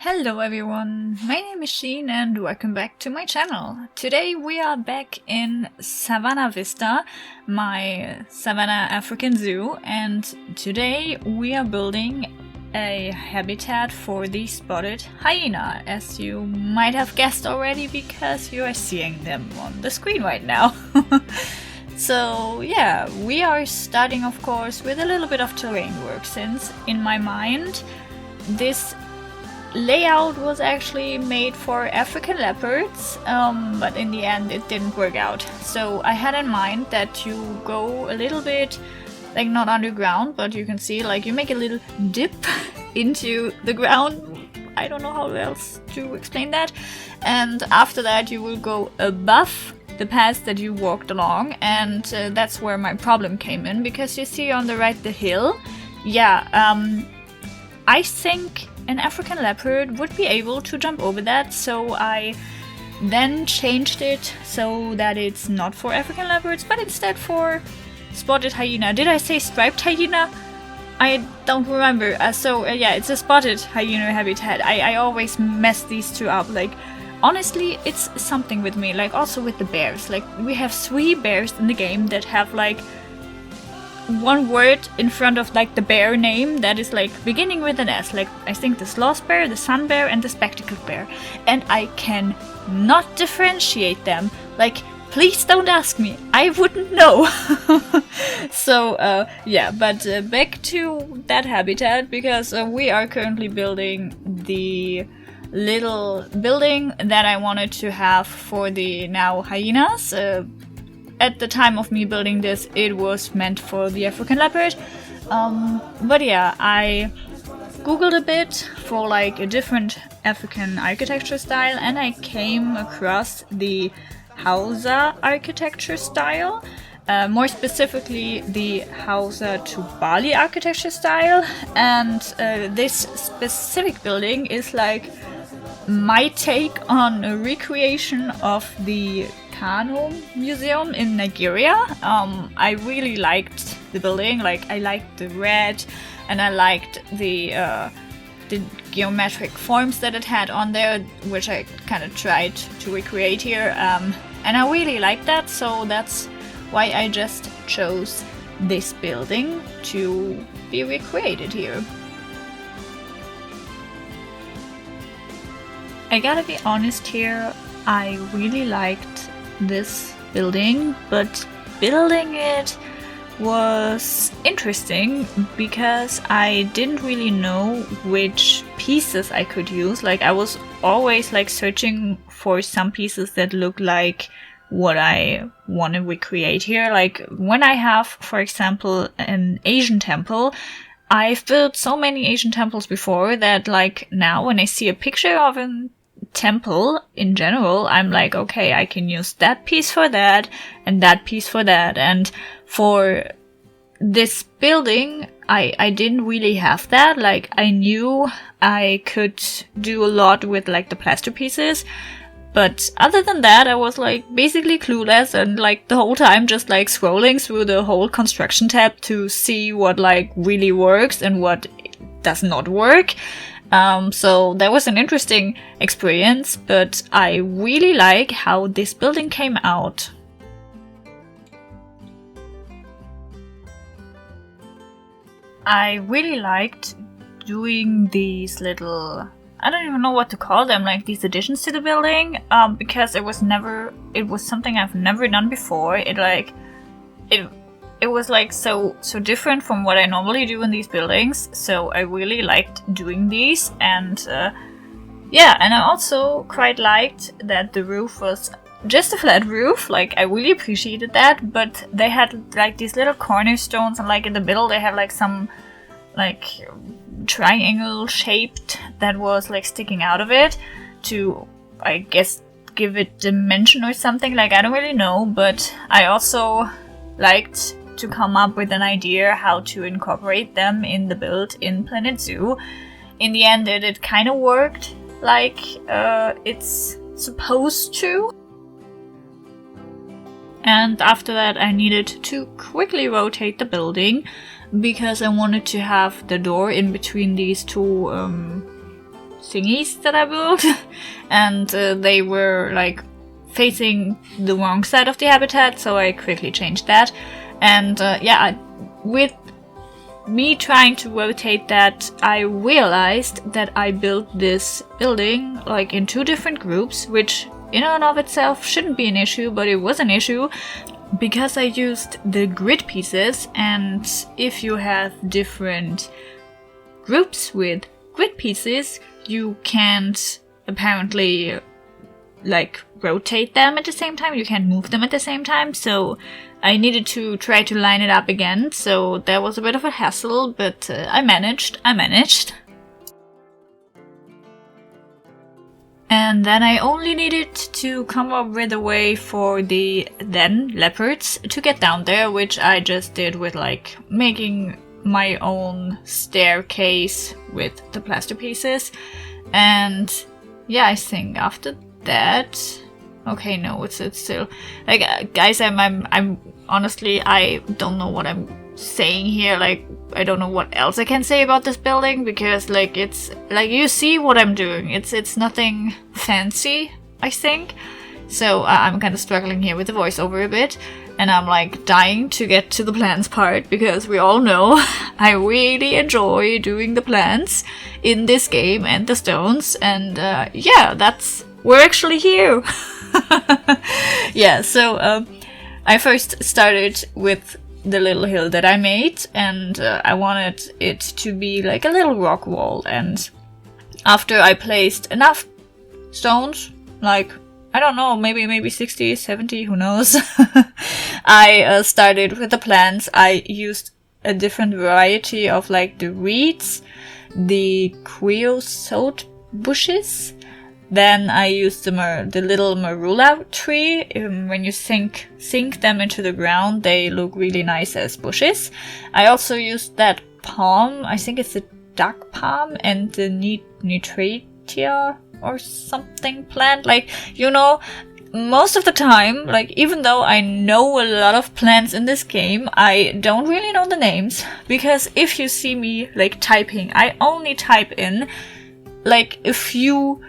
Hello everyone, my name is Sheen and welcome back to my channel. Today we are back in Savannah Vista, my Savannah African Zoo, and today we are building a habitat for the spotted hyena, as you might have guessed already because you are seeing them on the screen right now. So yeah, we are starting of course with a little bit of terrain work, since in my mind this layout was actually made for African leopards, but in the end it didn't work out. So I had in mind that you go a little bit, like not underground, but you can see like you make a little dip into the ground. I don't know how else to explain that. And after that you will go above the path that you walked along, and that's where my problem came in, because you see on the right the hill. I think an African leopard would be able to jump over that, so I then changed it so that it's not for African leopards, but instead for spotted hyena. Did I say striped hyena? I don't remember. Yeah, it's a spotted hyena habitat. I always mess these two up. Like, honestly, it's something with me. Like, also with the bears. Like, we have 3 bears in the game that have, like, one word in front of like the bear name that is like beginning with an S, like I think the sloth bear, the sun bear, and the spectacled bear, and I can not differentiate them. Like, please don't ask me, I wouldn't know. So yeah, but back to that habitat, because we are currently building the little building that I wanted to have for the now hyenas. At the time of me building this, it was meant for the African leopard. But yeah, I googled a bit for like a different African architecture style, and I came across the Hausa architecture style. More specifically, the Hausa to Bali architecture style. And this specific building is like my take on a recreation of the Kano Museum in Nigeria. I really liked the building. Like, I liked the red, and I liked the geometric forms that it had on there, which I kind of tried to recreate here. And I really liked that, so that's why I just chose this building to be recreated here. I gotta be honest here, I really liked this building, but building it was interesting because I didn't really know which pieces I could use. Like, I was always like searching for some pieces that look like what I want to recreate here. Like, when I have, for example, an Asian temple, I've built so many Asian temples before that, like, now when I see a picture of an temple in general, I'm like, okay, I can use that piece for that and that piece for that. And for this building, I didn't really have that. Like, I knew I could do a lot with like the plaster pieces, but other than that, I was like basically clueless, and like the whole time just like scrolling through the whole construction tab to see what like really works and what does not work. So that was an interesting experience, but I really like how this building came out. I really liked doing these little, I don't even know what to call them, like these additions to the building, because it was something I've never done before. It was like so different from what I normally do in these buildings, so I really liked doing these. And yeah, and I also quite liked that the roof was just a flat roof. Like, I really appreciated that, but they had like these little cornerstones, and like in the middle they had like some like triangle shaped that was like sticking out of it to, I guess, give it dimension or something. Like, I don't really know, but I also liked to come up with an idea how to incorporate them in the build in Planet Zoo. In the end, it kind of worked like it's supposed to. And after that, I needed to quickly rotate the building because I wanted to have the door in between these two thingies that I built, and they were like facing the wrong side of the habitat, so I quickly changed that. And yeah, with me trying to rotate that, I realized that I built this building like in 2 different groups, which in and of itself shouldn't be an issue, but it was an issue because I used the grid pieces, and if you have different groups with grid pieces, you can't apparently like rotate them at the same time, you can't move them at the same time, so I needed to try to line it up again, so that was a bit of a hassle, but I managed. And then I only needed to come up with a way for the then leopards to get down there, which I just did with like making my own staircase with the plaster pieces. And yeah, I think after that, okay, no, it's still like, guys, I'm honestly, I don't know what I'm saying here. Like, I don't know what else I can say about this building, because like, it's like, you see what I'm doing, it's nothing fancy, I think. So I'm kind of struggling here with the voiceover a bit, and I'm like dying to get to the plants part, because we all know I really enjoy doing the plants in this game and the stones, and yeah, we're actually here. Yeah, so I first started with the little hill that I made, and I wanted it to be like a little rock wall, and after I placed enough stones, like, I don't know, maybe 60, 70, who knows, I started with the plants. I used a different variety of like the reeds, the creosote bushes. Then I used the little marula tree. When you sink them into the ground, they look really nice as bushes. I also used that palm, I think it's a duck palm, and the nitratia or something plant. Like, you know, most of the time, like, even though I know a lot of plants in this game, I don't really know the names, because if you see me like typing, I only type in like a few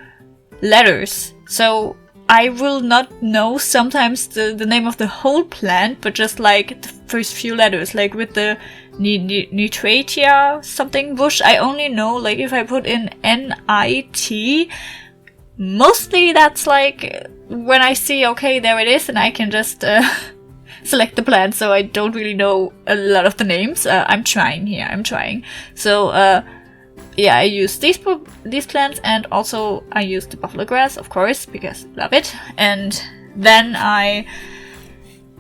letters, so I will not know sometimes the name of the whole plant, but just like the first few letters. Like with the nitratia something bush, I only know like if I put in NIT, mostly that's like when I see, okay, there it is, and I can just select the plant, so I don't really know a lot of the names. I'm trying here, so yeah, I used these plants, and also I used the buffalo grass, of course, because love it. And then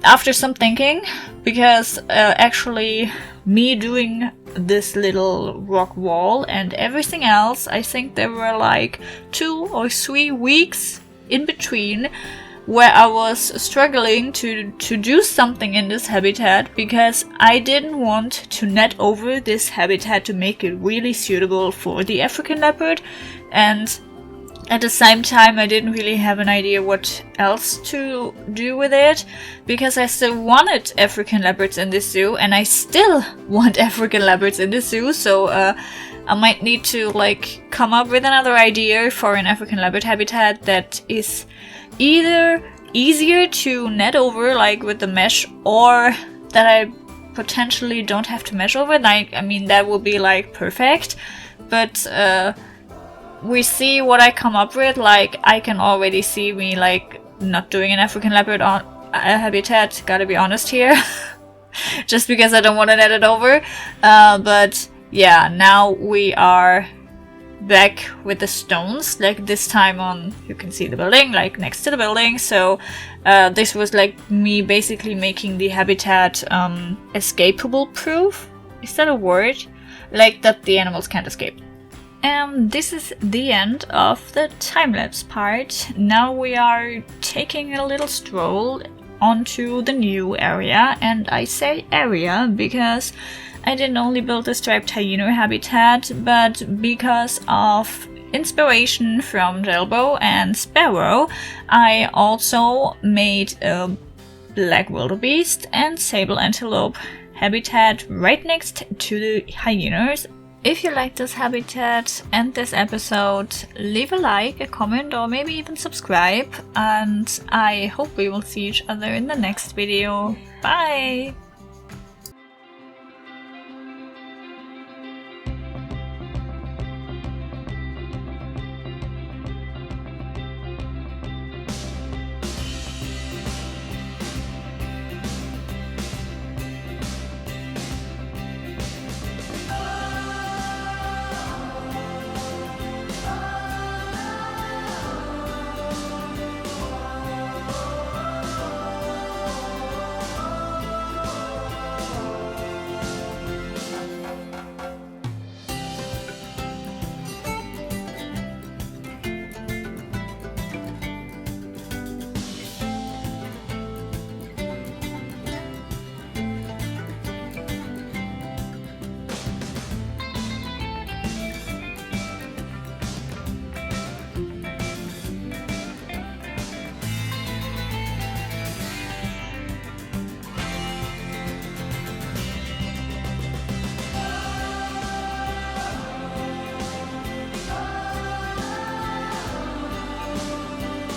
after some thinking, because actually me doing this little rock wall and everything else, I think there were like 2 or 3 weeks in between where I was struggling to do something in this habitat, because I didn't want to net over this habitat to make it really suitable for the African leopard, and at the same time I didn't really have an idea what else to do with it, because I still wanted African leopards in this zoo, and I still want African leopards in this zoo, so I might need to like come up with another idea for an African leopard habitat that is either easier to net over like with the mesh, or that I potentially don't have to mesh over. Like, I mean, that would be like perfect, but we see what I come up with. Like, I can already see me like not doing an African leopard on a habitat, gotta be honest here. Just because I don't want to net it over, but yeah, now we are back with the stones, like this time on, you can see the building, like next to the building. So this was like me basically making the habitat escapable proof. Is that a word? Like that the animals can't escape. And this is the end of the time-lapse part. Now we are taking a little stroll onto the new area, and I say area because I didn't only build the striped hyena habitat, but because of inspiration from Jelbo and Sparrow, I also made a black wildebeest and sable antelope habitat right next to the hyenas, If you like this habitat and this episode, leave a like, a comment, or maybe even subscribe, and I hope we will see each other in the next video. Bye!